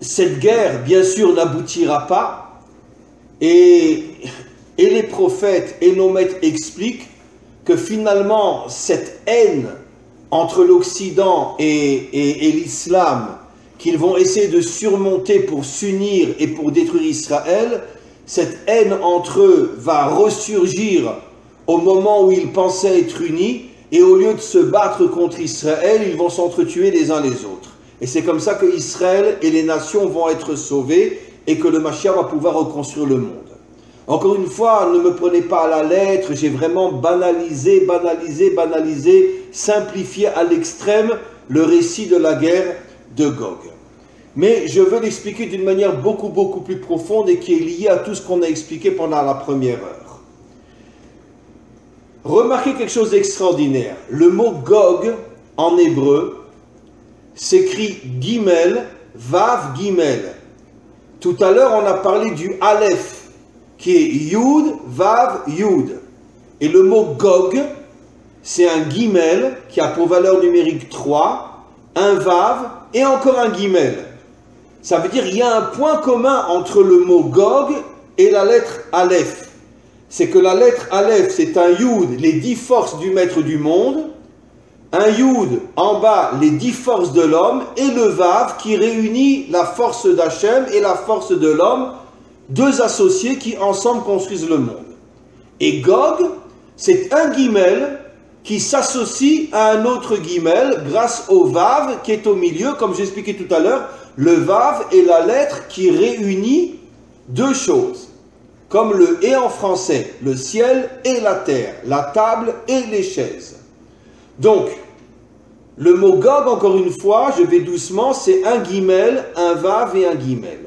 Cette guerre, bien sûr, n'aboutira pas, et les prophètes et nos maîtres expliquent que finalement, cette haine entre l'Occident et l'islam, qu'ils vont essayer de surmonter pour s'unir et pour détruire Israël, cette haine entre eux va ressurgir au moment où ils pensaient être unis, et au lieu de se battre contre Israël, ils vont s'entretuer les uns les autres. Et c'est comme ça que Israël et les nations vont être sauvés et que le Mashiach va pouvoir reconstruire le monde. Encore une fois, ne me prenez pas à la lettre, j'ai vraiment banalisé, simplifié à l'extrême le récit de la guerre de Gog. Mais je veux l'expliquer d'une manière beaucoup plus profonde et qui est liée à tout ce qu'on a expliqué pendant la première heure. Remarquez quelque chose d'extraordinaire. Le mot Gog, en hébreu, s'écrit Gimel, Vav, Gimel. Tout à l'heure, on a parlé du Aleph, qui est Yud, Vav, Yud. Et le mot Gog, c'est un Gimel qui a pour valeur numérique 3, un Vav et encore un Gimel. Ça veut dire qu'il y a un point commun entre le mot Gog et la lettre Aleph. C'est que la lettre Aleph, c'est un Yud, les 10 forces du maître du monde, un Yud en bas, les 10 forces de l'homme, et le Vav qui réunit la force d'Hachem et la force de l'homme, deux associés qui ensemble construisent le monde. Et Gog, c'est un Gimel qui s'associe à un autre Gimel grâce au Vav qui est au milieu, comme j'expliquais tout à l'heure. Le Vav est la lettre qui réunit deux choses, comme le « et » en français, le ciel et la terre, la table et les chaises. Donc, le mot Gog, encore une fois, je vais doucement, c'est un Gimel, un Vav et un Gimel.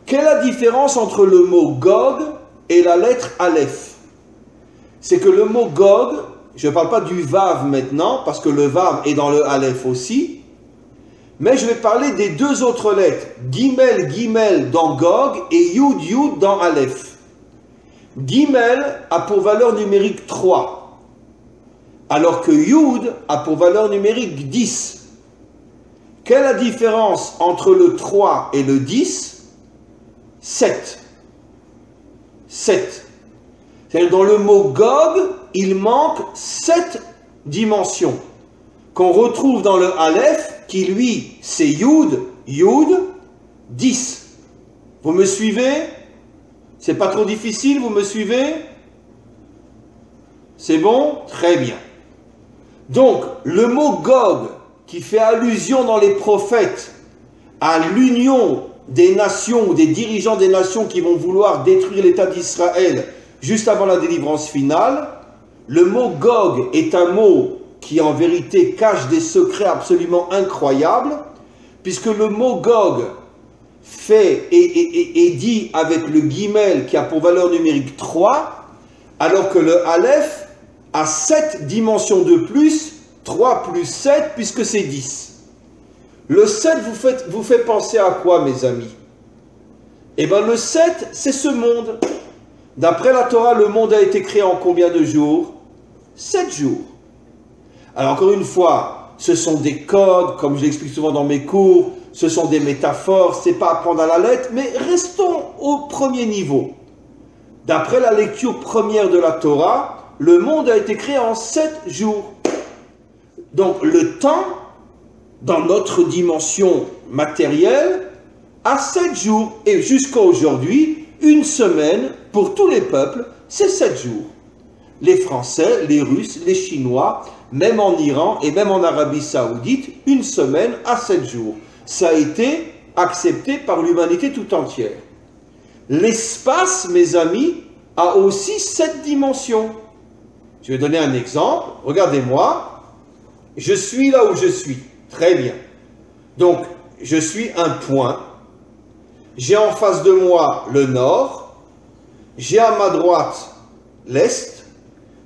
Quelle est la différence entre le mot Gog et la lettre Aleph? C'est que le mot Gog, je ne parle pas du Vav maintenant, parce que le Vav est dans le Aleph aussi, mais je vais parler des deux autres lettres, Gimel, Gimel dans Gog et Yud, Yud dans Aleph. Gimel a pour valeur numérique 3, alors que Yud a pour valeur numérique 10. Quelle est la différence entre le 3 et le 10? 7. 7. C'est-à-dire dans le mot Gog, il manque 7 dimensions qu'on retrouve dans le Aleph, qui lui, c'est Yud, Yud, 10. Vous me suivez? C'est pas trop difficile, vous me suivez? C'est bon? Très bien. Donc, le mot Gog, qui fait allusion dans les prophètes à l'union des nations, des dirigeants des nations qui vont vouloir détruire l'État d'Israël juste avant la délivrance finale, le mot Gog est un mot qui en vérité cache des secrets absolument incroyables, puisque le mot Gog fait et dit avec le Gimel qui a pour valeur numérique 3, alors que le Aleph a 7 dimensions de plus, 3 plus 7, puisque c'est 10. Le 7 vous fait penser à quoi, mes amis? Eh bien, le 7, c'est ce monde. D'après la Torah, le monde a été créé en combien de jours? 7 jours. Alors, encore une fois, ce sont des codes, comme je l'explique souvent dans mes cours, ce sont des métaphores, c'est pas à prendre à la lettre, mais restons au premier niveau. D'après la lecture première de la Torah, le monde a été créé en 7 jours. Donc, le temps, dans notre dimension matérielle, a 7 jours. Et jusqu'à aujourd'hui, une semaine, pour tous les peuples, c'est 7 jours. Les Français, les Russes, les Chinois, même en Iran et même en Arabie Saoudite, une semaine à 7 jours. Ça a été accepté par l'humanité tout entière. L'espace, mes amis, a aussi 7 dimensions. Je vais donner un exemple. Regardez-moi. Je suis là où je suis. Très bien. Donc, je suis un point. J'ai en face de moi le nord. J'ai à ma droite l'est.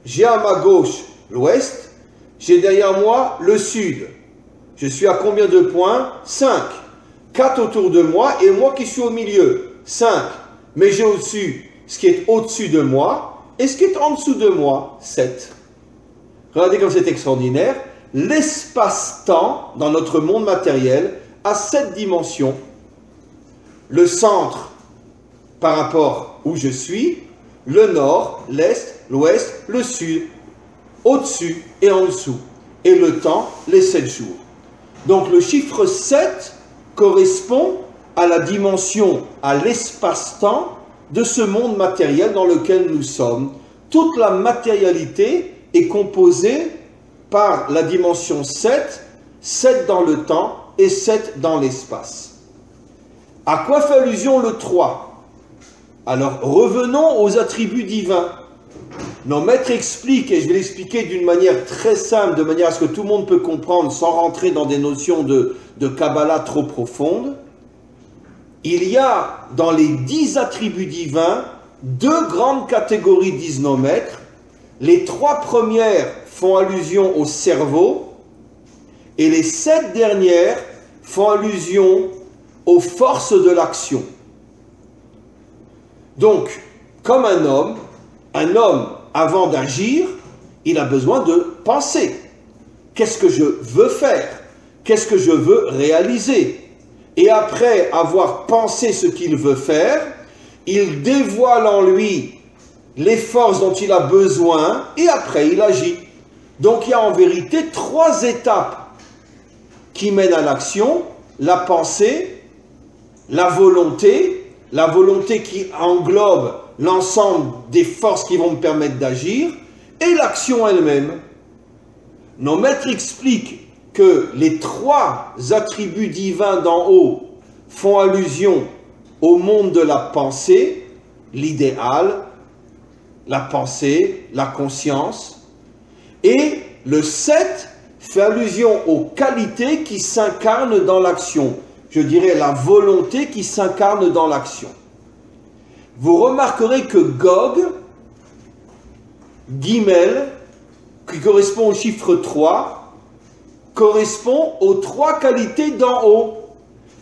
J'ai à ma gauche l'ouest. J'ai derrière moi le sud. Je suis à combien de points? 5. 4 autour de moi et moi qui suis au milieu. 5. Mais j'ai au-dessus ce qui est au-dessus de moi et ce qui est en dessous de moi. 7. Regardez comme c'est extraordinaire. l'espace-temps dans notre monde matériel a 7 dimensions. Le centre par rapport où je suis, le nord, l'est, l'ouest, le sud, au-dessus et en dessous. Et le temps, les 7 jours. Donc le chiffre 7 correspond à la dimension, à l'espace-temps de ce monde matériel dans lequel nous sommes. Toute la matérialité est composée par la dimension 7, 7 dans le temps et 7 dans l'espace. À quoi fait allusion le 3? Alors revenons aux attributs divins. Nos maîtres expliquent, et je vais l'expliquer d'une manière très simple, de manière à ce que tout le monde peut comprendre sans rentrer dans des notions de Kabbalah trop profondes. Il y a dans les 10 attributs divins 2 grandes catégories, disent nos maîtres. Les 3 premières font allusion au cerveau et les 7 dernières font allusion aux forces de l'action. Donc, comme un homme, avant d'agir, il a besoin de penser. Qu'est-ce que je veux faire? Qu'est-ce que je veux réaliser? Et après avoir pensé ce qu'il veut faire, il dévoile en lui les forces dont il a besoin et après il agit. Donc il y a en vérité 3 étapes qui mènent à l'action: la pensée, la volonté qui englobe l'ensemble des forces qui vont me permettre d'agir, et l'action elle-même. Nos maîtres expliquent que les 3 attributs divins d'en haut font allusion au monde de la pensée, l'idéal, la pensée, la conscience, et le 7 fait allusion aux qualités qui s'incarnent dans l'action. Je dirais la volonté qui s'incarne dans l'action. Vous remarquerez que Gog, Gimel, qui correspond au chiffre 3, correspond aux 3 qualités d'en haut.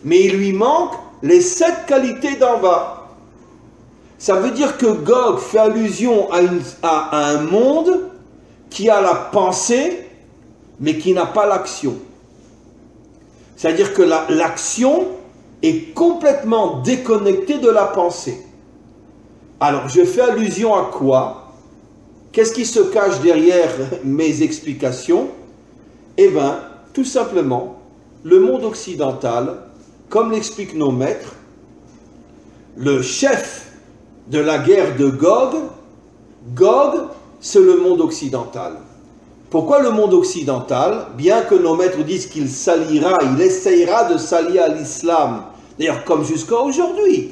Mais il lui manque les 7 qualités d'en bas. Ça veut dire que Gog fait allusion à un monde qui a la pensée, mais qui n'a pas l'action. C'est-à-dire que l'action est complètement déconnectée de la pensée. Alors, je fais allusion à quoi? Qu'est-ce qui se cache derrière mes explications? Eh bien, tout simplement, le monde occidental, comme l'expliquent nos maîtres, le chef de la guerre de Gog, c'est le monde occidental. Pourquoi le monde occidental? Bien que nos maîtres disent qu'il s'alliera, il essayera de s'allier à l'islam, d'ailleurs comme jusqu'à aujourd'hui.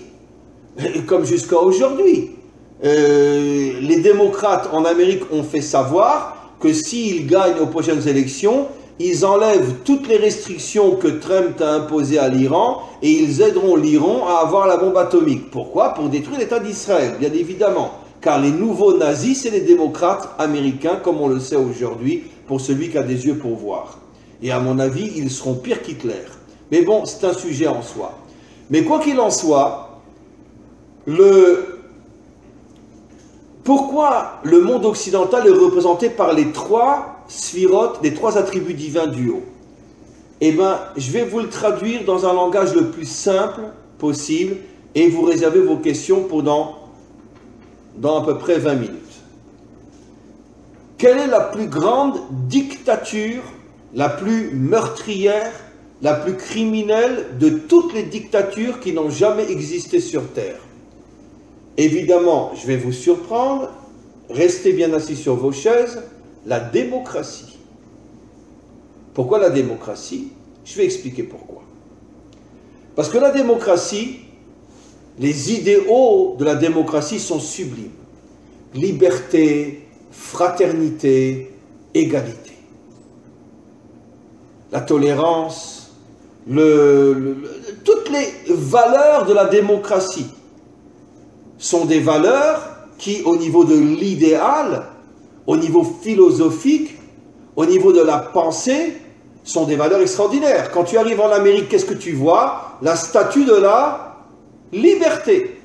Les démocrates en Amérique ont fait savoir que s'ils gagnent aux prochaines élections, ils enlèvent toutes les restrictions que Trump a imposées à l'Iran et ils aideront l'Iran à avoir la bombe atomique. Pourquoi? Pour détruire l'État d'Israël, bien évidemment. Car les nouveaux nazis, c'est les démocrates américains, comme on le sait aujourd'hui, pour celui qui a des yeux pour voir. Et à mon avis, ils seront pires qu'Hitler. Mais bon, c'est un sujet en soi. Mais quoi qu'il en soit, pourquoi le monde occidental est représenté par les 3 sphirotes, les 3 attributs divins du haut? Eh bien, je vais vous le traduire dans un langage le plus simple possible et vous réservez vos questions pour dans à peu près 20 minutes. Quelle est la plus grande dictature, la plus meurtrière, la plus criminelle de toutes les dictatures qui n'ont jamais existé sur Terre? Évidemment, je vais vous surprendre, restez bien assis sur vos chaises, la démocratie. Pourquoi la démocratie? Je vais expliquer pourquoi. Parce que la démocratie, les idéaux de la démocratie sont sublimes. Liberté, fraternité, égalité. La tolérance, toutes les valeurs de la démocratie sont des valeurs qui, au niveau de l'idéal, au niveau philosophique, au niveau de la pensée, sont des valeurs extraordinaires. Quand tu arrives en Amérique, qu'est-ce que tu vois? La statue de la liberté.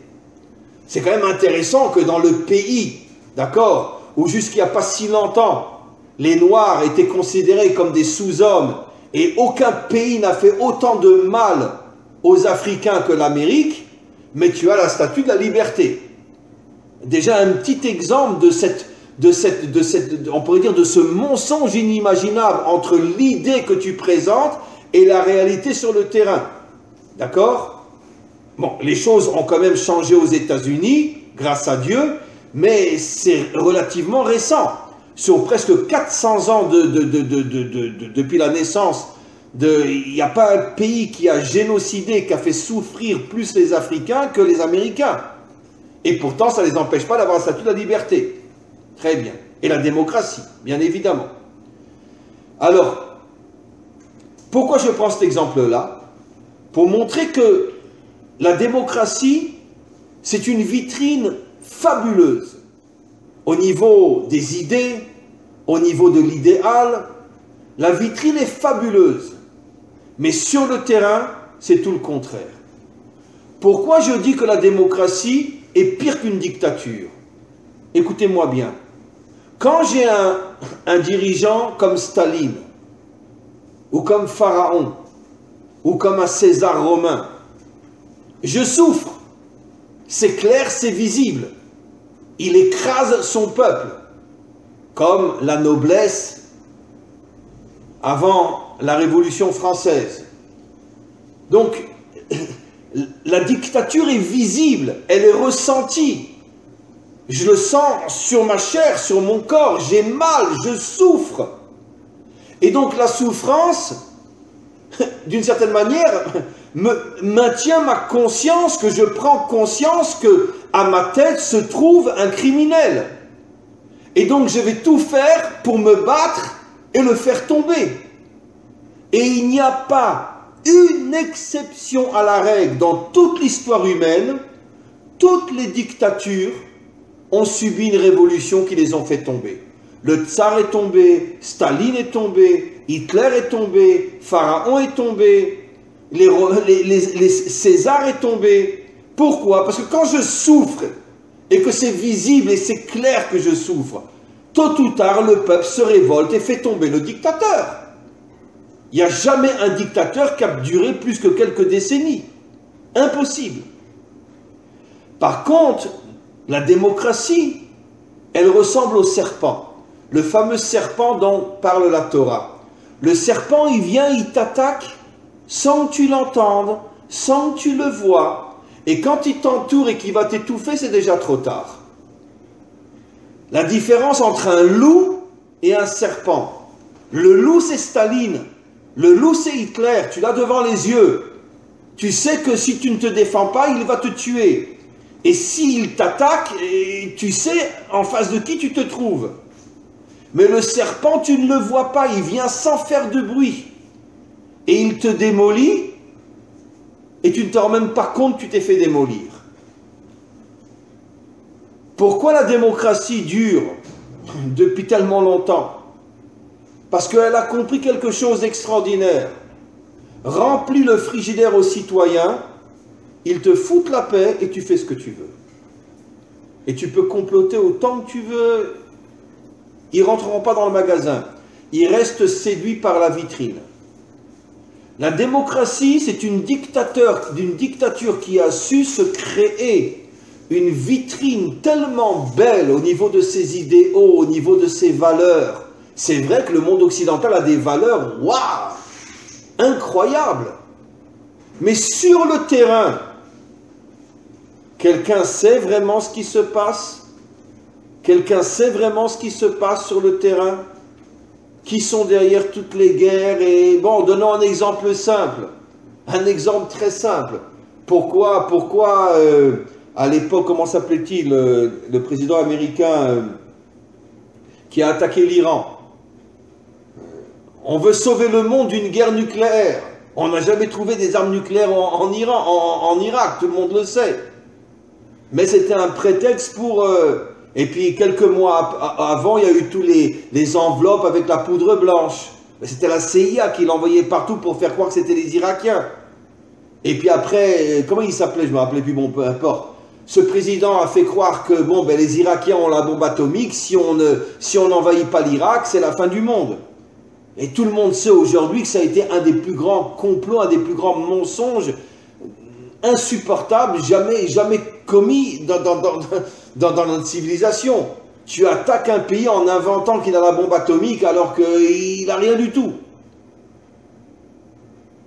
C'est quand même intéressant que dans le pays, d'accord, où jusqu'il n'y a pas si longtemps, les Noirs étaient considérés comme des sous-hommes et aucun pays n'a fait autant de mal aux Africains que l'Amérique, mais tu as la statue de la liberté. Déjà un petit exemple on pourrait dire de ce mensonge inimaginable entre l'idée que tu présentes et la réalité sur le terrain. D'accord? Bon, les choses ont quand même changé aux États-Unis, grâce à Dieu, mais c'est relativement récent. Sur presque 400 ans depuis la naissance, il n'y a pas un pays qui a génocidé, qui a fait souffrir plus les Africains que les Américains. Et pourtant, ça ne les empêche pas d'avoir le statut de la liberté. Très bien. Et la démocratie, bien évidemment. Alors, pourquoi je prends cet exemple-là? Pour montrer que la démocratie, c'est une vitrine fabuleuse au niveau des idées, au niveau de l'idéal. La vitrine est fabuleuse. Mais sur le terrain, c'est tout le contraire. Pourquoi je dis que la démocratie est pire qu'une dictature? Écoutez-moi bien. Quand j'ai un dirigeant comme Staline, ou comme Pharaon, ou comme un César romain, je souffre. C'est clair, c'est visible. Il écrase son peuple, comme la noblesse avant la Révolution française. Donc, la dictature est visible, elle est ressentie. Je le sens sur ma chair, sur mon corps, j'ai mal, je souffre. Et donc la souffrance, d'une certaine manière, maintient ma conscience, que je prends conscience que à ma tête se trouve un criminel. Et donc je vais tout faire pour me battre et le faire tomber. Et il n'y a pas une exception à la règle dans toute l'histoire humaine. Toutes les dictatures ont subi une révolution qui les ont fait tomber. Le tsar est tombé, Staline est tombé, Hitler est tombé, Pharaon est tombé, César est tombé. Pourquoi? Parce que quand je souffre et que c'est visible et c'est clair que je souffre, tôt ou tard le peuple se révolte et fait tomber le dictateur. Il n'y a jamais un dictateur qui a duré plus que quelques décennies. Impossible. Par contre, la démocratie, elle ressemble au serpent. Le fameux serpent dont parle la Torah. Le serpent, il vient, il t'attaque sans que tu l'entendes, sans que tu le vois. Et quand il t'entoure et qu'il va t'étouffer, c'est déjà trop tard. La différence entre un loup et un serpent. Le loup, c'est Staline. Le loup, c'est Hitler. Tu l'as devant les yeux. Tu sais que si tu ne te défends pas, il va te tuer. Et s'il t'attaque, tu sais en face de qui tu te trouves. Mais le serpent, tu ne le vois pas. Il vient sans faire de bruit. Et il te démolit. Et tu ne te rends même pas compte que tu t'es fait démolir. Pourquoi la démocratie dure depuis tellement longtemps? Parce qu'elle a compris quelque chose d'extraordinaire. Remplis le frigidaire aux citoyens, ils te foutent la paix et tu fais ce que tu veux. Et tu peux comploter autant que tu veux. Ils ne rentreront pas dans le magasin. Ils restent séduits par la vitrine. La démocratie, c'est une dictature qui a su se créer une vitrine tellement belle au niveau de ses idéaux, au niveau de ses valeurs. C'est vrai que le monde occidental a des valeurs, waouh, incroyables. Mais sur le terrain, quelqu'un sait vraiment ce qui se passe? Quelqu'un sait vraiment ce qui se passe sur le terrain? Qui sont derrière toutes les guerres? Et bon, donnons un exemple simple, un exemple très simple. Pourquoi à l'époque, comment s'appelait-il, le président américain qui a attaqué l'Iran? On veut sauver le monde d'une guerre nucléaire. On n'a jamais trouvé des armes nucléaires en Irak, tout le monde le sait. Mais c'était un prétexte pour... Et puis quelques mois avant, il y a eu tous les enveloppes avec la poudre blanche. C'était la CIA qui l'envoyait partout pour faire croire que c'était les Irakiens. Et puis après, comment il s'appelait? Je ne me rappelais plus, bon, peu importe. Ce président a fait croire que bon, ben, les Irakiens ont la bombe atomique, si on n'envahit pas l'Irak, c'est la fin du monde. Et tout le monde sait aujourd'hui que ça a été un des plus grands complots, un des plus grands mensonges insupportables, jamais commis dans notre civilisation. Tu attaques un pays en inventant qu'il a la bombe atomique alors qu'il n'a rien du tout.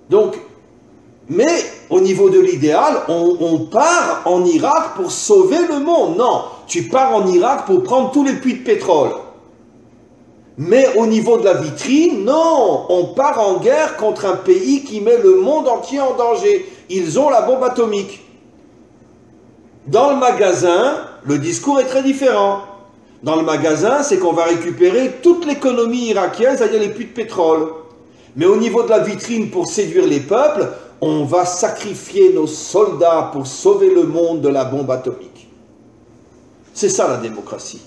Donc, mais au niveau de l'idéal, on part en Irak pour sauver le monde. Non, tu pars en Irak pour prendre tous les puits de pétrole. Mais au niveau de la vitrine, non, on part en guerre contre un pays qui met le monde entier en danger. Ils ont la bombe atomique. Dans le magasin, le discours est très différent. Dans le magasin, c'est qu'on va récupérer toute l'économie irakienne, c'est-à-dire les puits de pétrole. Mais au niveau de la vitrine, pour séduire les peuples, on va sacrifier nos soldats pour sauver le monde de la bombe atomique. C'est ça la démocratie.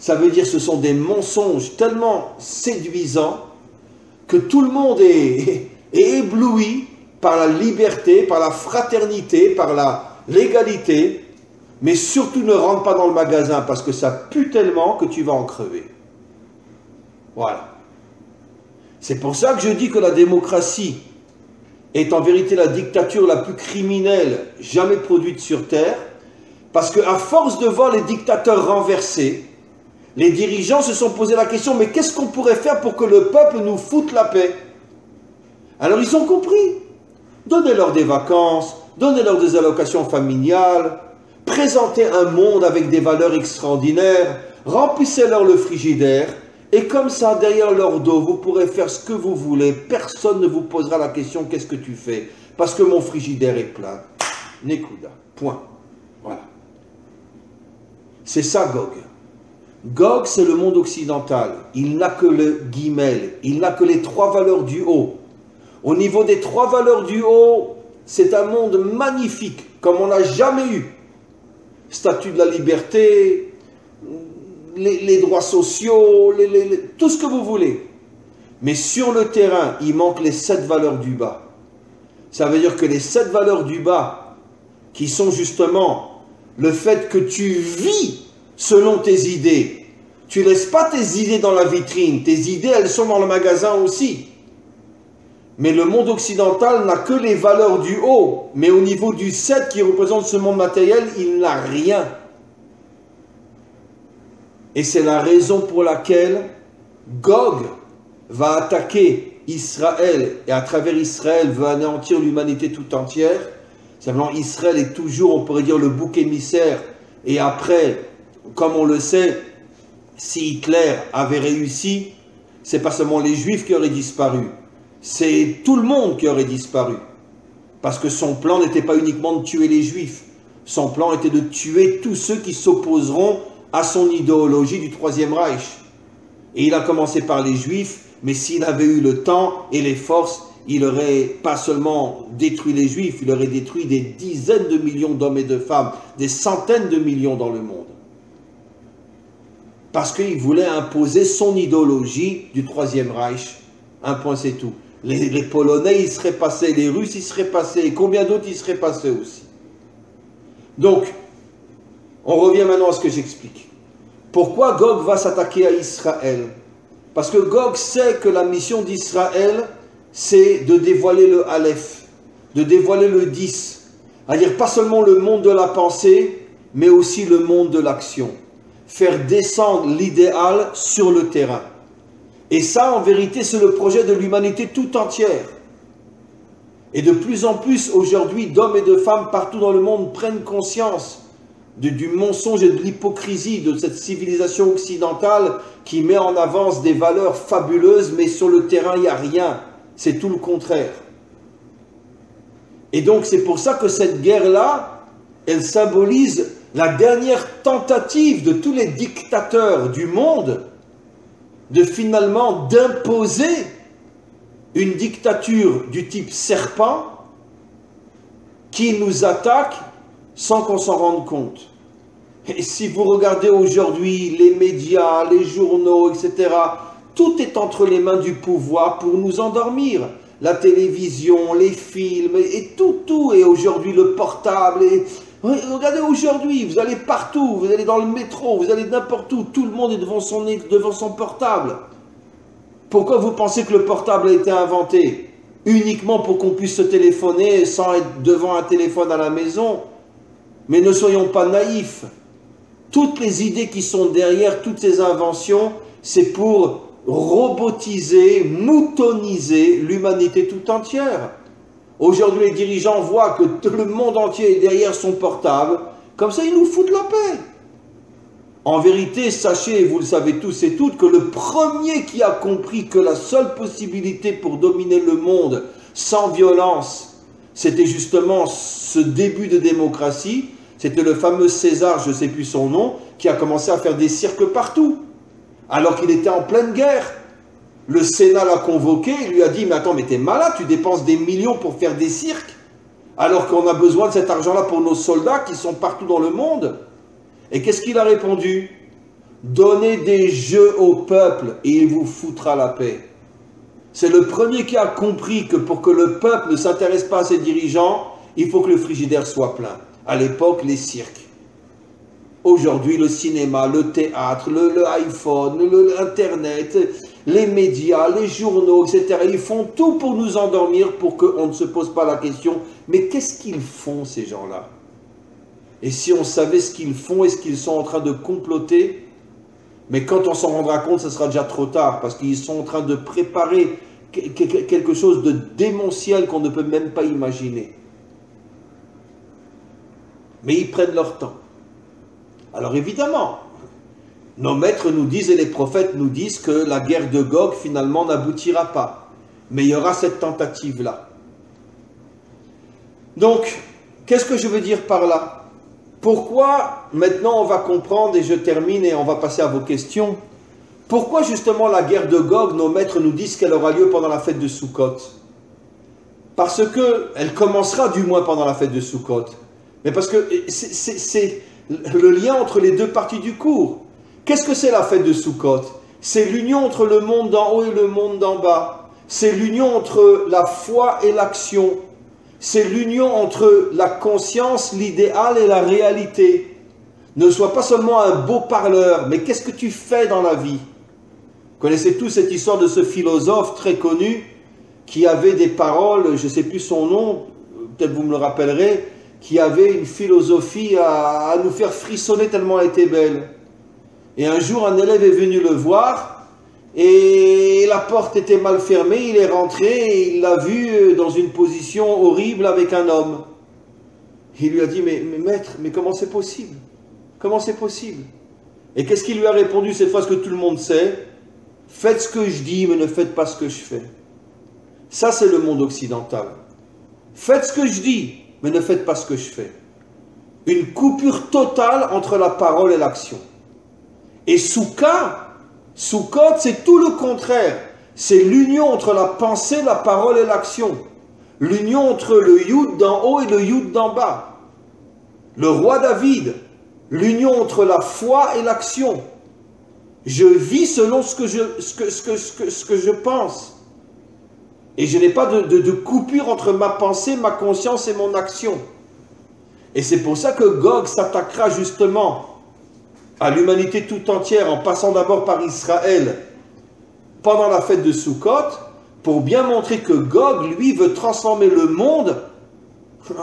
Ça veut dire que ce sont des mensonges tellement séduisants que tout le monde est ébloui par la liberté, par la fraternité, par la l'égalité. Mais surtout ne rentre pas dans le magasin parce que ça pue tellement que tu vas en crever. Voilà. C'est pour ça que je dis que la démocratie est en vérité la dictature la plus criminelle jamais produite sur Terre, parce qu'à force de voir les dictateurs renversés, les dirigeants se sont posé la question, mais qu'est-ce qu'on pourrait faire pour que le peuple nous foute la paix? Alors ils ont compris. Donnez-leur des vacances, donnez-leur des allocations familiales, présentez un monde avec des valeurs extraordinaires, remplissez-leur le frigidaire, et comme ça, derrière leur dos, vous pourrez faire ce que vous voulez. Personne ne vous posera la question « Qu'est-ce que tu fais ?» Parce que mon frigidaire est plein. Nekuda. Point. Voilà. C'est ça, Gog. Gog, c'est le monde occidental. Il n'a que le guimel. Il n'a que les trois valeurs du haut. Au niveau des trois valeurs du haut, c'est un monde magnifique, comme on n'a jamais eu. Statut de la liberté, les droits sociaux, tout ce que vous voulez. Mais sur le terrain, il manque les 7 valeurs du bas. Ça veut dire que les 7 valeurs du bas, qui sont justement le fait que tu vis selon tes idées. Tu ne laisses pas tes idées dans la vitrine. Tes idées, elles sont dans le magasin aussi. Mais le monde occidental n'a que les valeurs du haut. Mais au niveau du 7 qui représente ce monde matériel, il n'a rien. Et c'est la raison pour laquelle Gog va attaquer Israël et à travers Israël veut anéantir l'humanité tout entière. Simplement, Israël est toujours, on pourrait dire, le bouc émissaire. Et après, comme on le sait, si Hitler avait réussi, c'est pas seulement les Juifs qui auraient disparu, c'est tout le monde qui aurait disparu. Parce que son plan n'était pas uniquement de tuer les Juifs. Son plan était de tuer tous ceux qui s'opposeront à son idéologie du Troisième Reich. Et il a commencé par les Juifs, mais s'il avait eu le temps et les forces, il n'aurait pas seulement détruit les Juifs, il aurait détruit des dizaines de millions d'hommes et de femmes, des centaines de millions dans le monde. Parce qu'il voulait imposer son idéologie du Troisième Reich. Un point, c'est tout. Les Polonais, ils seraient passés, les Russes, ils seraient passés, et combien d'autres, ils seraient passés aussi. Donc, on revient maintenant à ce que j'explique. Pourquoi Gog va s'attaquer à Israël? Parce que Gog sait que la mission d'Israël, c'est de dévoiler le Aleph, de dévoiler le 10. C'est-à-dire pas seulement le monde de la pensée, mais aussi le monde de l'action. Faire descendre l'idéal sur le terrain. Et ça, en vérité, c'est le projet de l'humanité tout entière. Et de plus en plus, aujourd'hui, d'hommes et de femmes partout dans le monde prennent conscience du mensonge et de l'hypocrisie de cette civilisation occidentale qui met en avance des valeurs fabuleuses, mais sur le terrain, il n'y a rien. C'est tout le contraire. Et donc, c'est pour ça que cette guerre-là, elle symbolise la dernière tentative de tous les dictateurs du monde de finalement d'imposer une dictature du type serpent qui nous attaque sans qu'on s'en rende compte. Et si vous regardez aujourd'hui les médias, les journaux, etc., tout est entre les mains du pouvoir pour nous endormir. La télévision, les films, et tout, et aujourd'hui le portable, Regardez aujourd'hui, vous allez partout, vous allez dans le métro, vous allez n'importe où, tout le monde est devant son portable. Pourquoi vous pensez que le portable a été inventé? Uniquement pour qu'on puisse se téléphoner sans être devant un téléphone à la maison? Mais ne soyons pas naïfs. Toutes les idées qui sont derrière toutes ces inventions, c'est pour robotiser, moutoniser l'humanité tout entière. Aujourd'hui, les dirigeants voient que tout le monde entier est derrière son portable, comme ça ils nous foutent la paix. En vérité, sachez, vous le savez tous et toutes, que le premier qui a compris que la seule possibilité pour dominer le monde sans violence, c'était justement ce début de démocratie, c'était le fameux César, je ne sais plus son nom, qui a commencé à faire des cirques partout, alors qu'il était en pleine guerre. Le Sénat l'a convoqué, il lui a dit « Mais attends, mais t'es malade, tu dépenses des millions pour faire des cirques, alors qu'on a besoin de cet argent-là pour nos soldats qui sont partout dans le monde. » Et qu'est-ce qu'il a répondu? Donnez des jeux au peuple et il vous foutra la paix. C'est le premier qui a compris que pour que le peuple ne s'intéresse pas à ses dirigeants, il faut que le frigidaire soit plein. À l'époque, les cirques. Aujourd'hui, le cinéma, le théâtre, le iPhone, l'Internet, les médias, les journaux, etc. Ils font tout pour nous endormir, pour qu'on ne se pose pas la question, mais qu'est-ce qu'ils font ces gens-là? Et si on savait ce qu'ils font et ce qu'ils sont en train de comploter, mais quand on s'en rendra compte, ce sera déjà trop tard, parce qu'ils sont en train de préparer quelque chose de démentiel qu'on ne peut même pas imaginer. Mais ils prennent leur temps. Alors évidemment, nos maîtres nous disent et les prophètes nous disent que la guerre de Gog finalement n'aboutira pas. Mais il y aura cette tentative-là. Donc, qu'est-ce que je veux dire par là? Pourquoi, maintenant on va comprendre, et je termine et on va passer à vos questions, pourquoi justement la guerre de Gog, nos maîtres nous disent qu'elle aura lieu pendant la fête de Sukkot? Parce qu'elle commencera du moins pendant la fête de Sukkot. Mais parce que c'est le lien entre les deux parties du cours. Qu'est-ce que c'est la fête de Sukkot? C'est l'union entre le monde d'en haut et le monde d'en bas. C'est l'union entre la foi et l'action. C'est l'union entre la conscience, l'idéal et la réalité. Ne sois pas seulement un beau parleur, mais qu'est-ce que tu fais dans la vie? Vous connaissez tous cette histoire de ce philosophe très connu qui avait des paroles, je ne sais plus son nom, peut-être vous me le rappellerez, qui avait une philosophie à nous faire frissonner tellement elle était belle. Et un jour, un élève est venu le voir, et la porte était mal fermée, il est rentré et il l'a vu dans une position horrible avec un homme. Il lui a dit, mais maître, mais comment c'est possible? Comment c'est possible? Et qu'est-ce qu'il lui a répondu cette phrase que tout le monde sait? Faites ce que je dis, mais ne faites pas ce que je fais. Ça, c'est le monde occidental. Faites ce que je dis, mais ne faites pas ce que je fais. Une coupure totale entre la parole et l'action. Et Sukkot, c'est tout le contraire. C'est l'union entre la pensée, la parole et l'action. L'union entre le Yud d'en haut et le Yud d'en bas. Le roi David, l'union entre la foi et l'action. Je vis selon ce que je pense. Et je n'ai pas de coupure entre ma pensée, ma conscience et mon action. Et c'est pour ça que Gog s'attaquera justement à l'humanité tout entière, en passant d'abord par Israël, pendant la fête de Sukkot, pour bien montrer que Gog, lui, veut transformer le monde,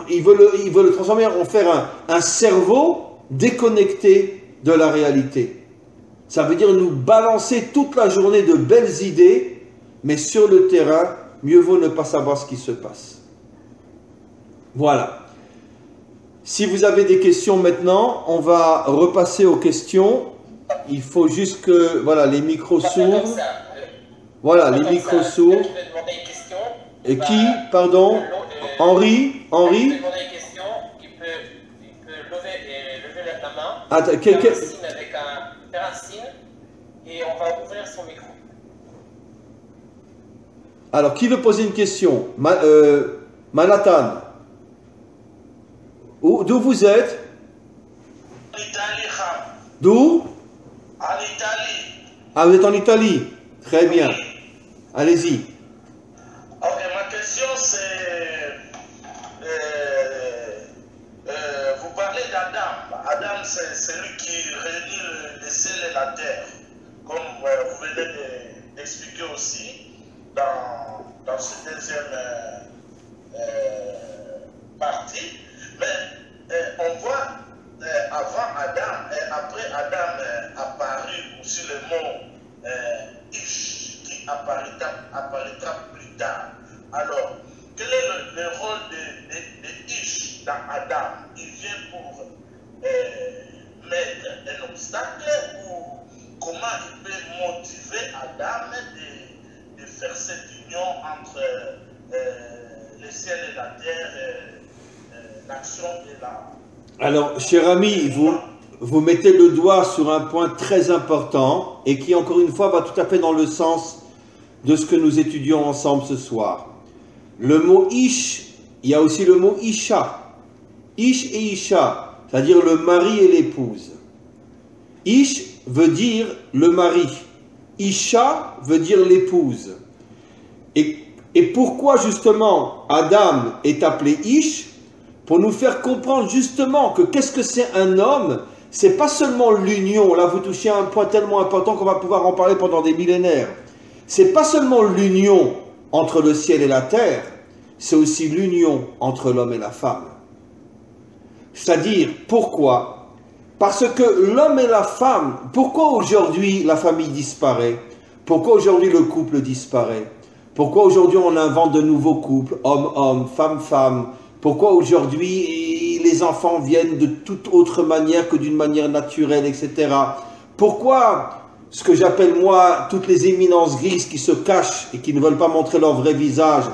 il veut le transformer, en faire un cerveau déconnecté de la réalité. Ça veut dire nous balancer toute la journée de belles idées, mais sur le terrain, mieux vaut ne pas savoir ce qui se passe. Voilà. Si vous avez des questions maintenant, on va repasser aux questions. Il faut juste que, voilà, les micros s'ouvrent. Voilà, les micros s'ouvrent. Et qui, pardon? Henri? Henri? Il peut demander une question, il peut lever la main, Attends, faire un signe, et on va ouvrir son micro. Alors, qui veut poser une question? Manhattan. D'où vous êtes? En Italie. D'où? En Italie. Ah, vous êtes en Italie. Très bien. Oui. Allez-y. Ok, ma question c'est, vous parlez Adam, c'est lui qui réunit le ciel et la terre, comme vous venez d'expliquer aussi dans cette deuxième partie. Mais on voit avant Adam et après Adam apparu aussi le mot Ish qui apparaîtra plus tard. Alors, quel est le rôle de Ish dans Adam? Il vient pour mettre un obstacle ou comment il peut motiver Adam de faire cette union entre le ciel et la terre, l'action et la... Alors, cher ami, vous mettez le doigt sur un point très important et qui, encore une fois, va tout à fait dans le sens de ce que nous étudions ensemble ce soir. Le mot Ish, il y a aussi le mot Isha. Ish et Isha, c'est-à-dire le mari et l'épouse. Ish veut dire le mari. Isha veut dire l'épouse. Et pourquoi justement Adam est appelé Ish? Pour nous faire comprendre justement que qu'est-ce que c'est un homme? C'est pas seulement l'union. Là, vous touchez à un point tellement important qu'on va pouvoir en parler pendant des millénaires. C'est pas seulement l'union entre le ciel et la terre, c'est aussi l'union entre l'homme et la femme. C'est-à-dire, pourquoi? Parce que l'homme et la femme, pourquoi aujourd'hui la famille disparaît? Pourquoi aujourd'hui le couple disparaît? Pourquoi aujourd'hui on invente de nouveaux couples, homme-homme, femme-femme? Pourquoi aujourd'hui les enfants viennent de toute autre manière que d'une manière naturelle, etc. Pourquoi ce que j'appelle moi toutes les éminences grises qui se cachent et qui ne veulent pas montrer leur vrai visage,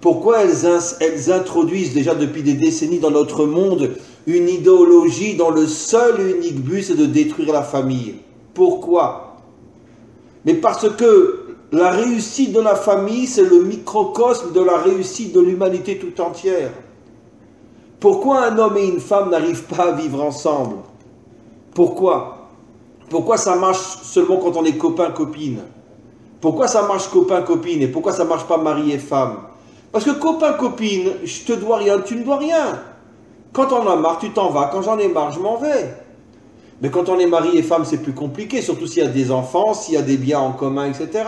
pourquoi elles introduisent déjà depuis des décennies dans notre monde une idéologie dont le seul et unique but c'est de détruire la famille? Pourquoi? Mais parce que la réussite de la famille c'est le microcosme de la réussite de l'humanité tout entière. Pourquoi un homme et une femme n'arrivent pas à vivre ensemble? Pourquoi? Pourquoi ça marche seulement quand on est copain-copine? Pourquoi ça marche copain-copine? Et pourquoi ça marche pas mari et femme? Parce que copain-copine, je te dois rien, tu ne dois rien. Quand on a marre, tu t'en vas. Quand j'en ai marre, je m'en vais. Mais quand on est mari et femme, c'est plus compliqué, surtout s'il y a des enfants, s'il y a des biens en commun, etc.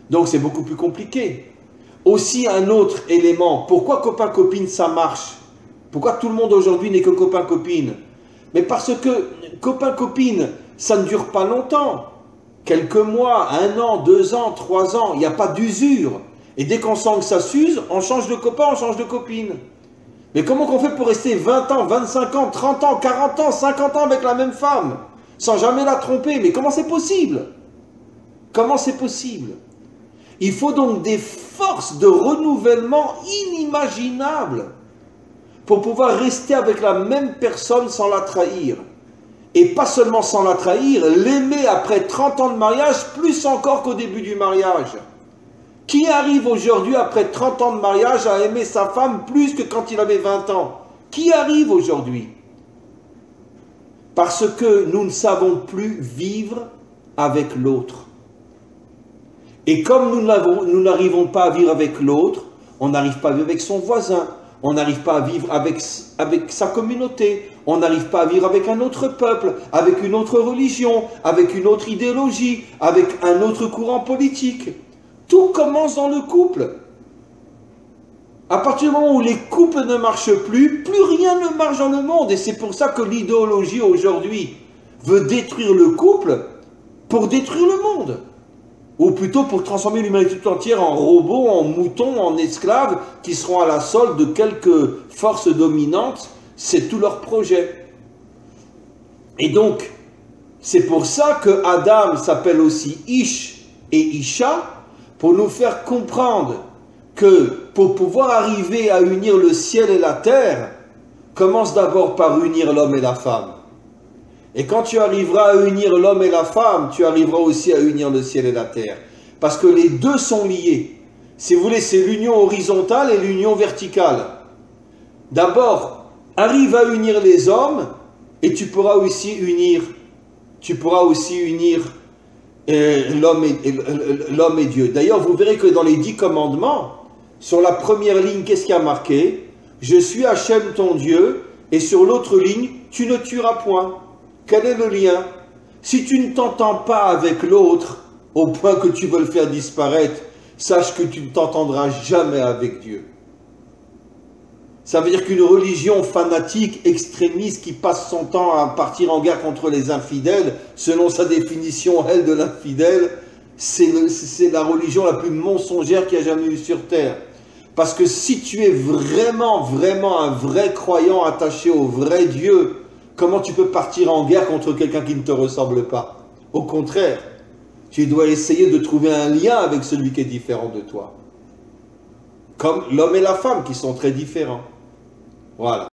Donc c'est beaucoup plus compliqué. Aussi un autre élément, pourquoi copain-copine ça marche? Pourquoi tout le monde aujourd'hui n'est que copain-copine? Mais parce que copain-copine, ça ne dure pas longtemps. Quelques mois, 1 an, 2 ans, 3 ans, il n'y a pas d'usure. Et dès qu'on sent que ça s'use, on change de copain, on change de copine. Mais comment qu'on fait pour rester 20 ans, 25 ans, 30 ans, 40 ans, 50 ans avec la même femme, sans jamais la tromper? Mais comment c'est possible? Comment c'est possible? Il faut donc des forces de renouvellement inimaginables pour pouvoir rester avec la même personne sans la trahir. Et pas seulement sans la trahir, l'aimer après 30 ans de mariage, plus encore qu'au début du mariage. Qui arrive aujourd'hui, après 30 ans de mariage, à aimer sa femme plus que quand il avait 20 ans? Qui arrive aujourd'hui? Parce que nous ne savons plus vivre avec l'autre. Et comme nous n'arrivons pas à vivre avec l'autre, on n'arrive pas à vivre avec son voisin, on n'arrive pas à vivre avec sa communauté, on n'arrive pas à vivre avec un autre peuple, avec une autre religion, avec une autre idéologie, avec un autre courant politique. Tout commence dans le couple. À partir du moment où les couples ne marchent plus, plus rien ne marche dans le monde. Et c'est pour ça que l'idéologie aujourd'hui veut détruire le couple pour détruire le monde. Ou plutôt pour transformer l'humanité tout entière en robots, en moutons, en esclaves, qui seront à la solde de quelques forces dominantes. C'est tout leur projet. Et donc, c'est pour ça que Adam s'appelle aussi Ish et Isha, pour nous faire comprendre que pour pouvoir arriver à unir le ciel et la terre, commence d'abord par unir l'homme et la femme. Et quand tu arriveras à unir l'homme et la femme, tu arriveras aussi à unir le ciel et la terre. Parce que les deux sont liés. Si vous voulez, c'est l'union horizontale et l'union verticale. D'abord, arrive à unir les hommes et tu pourras aussi unir l'homme et Dieu. D'ailleurs, vous verrez que dans les 10 commandements, sur la première ligne, qu'est-ce qui a marqué? Je suis Hachem ton Dieu Et sur l'autre ligne, tu ne tueras point. Quel est le lien? Si tu ne t'entends pas avec l'autre, au point que tu veux le faire disparaître, sache que tu ne t'entendras jamais avec Dieu. Ça veut dire qu'une religion fanatique, extrémiste, qui passe son temps à partir en guerre contre les infidèles, selon sa définition, elle, de l'infidèle, c'est la religion la plus mensongère qu'il y a jamais eu sur terre. Parce que si tu es vraiment, vraiment un vrai croyant attaché au vrai Dieu, comment tu peux partir en guerre contre quelqu'un qui ne te ressemble pas? Au contraire, tu dois essayer de trouver un lien avec celui qui est différent de toi. Comme l'homme et la femme qui sont très différents. Voilà.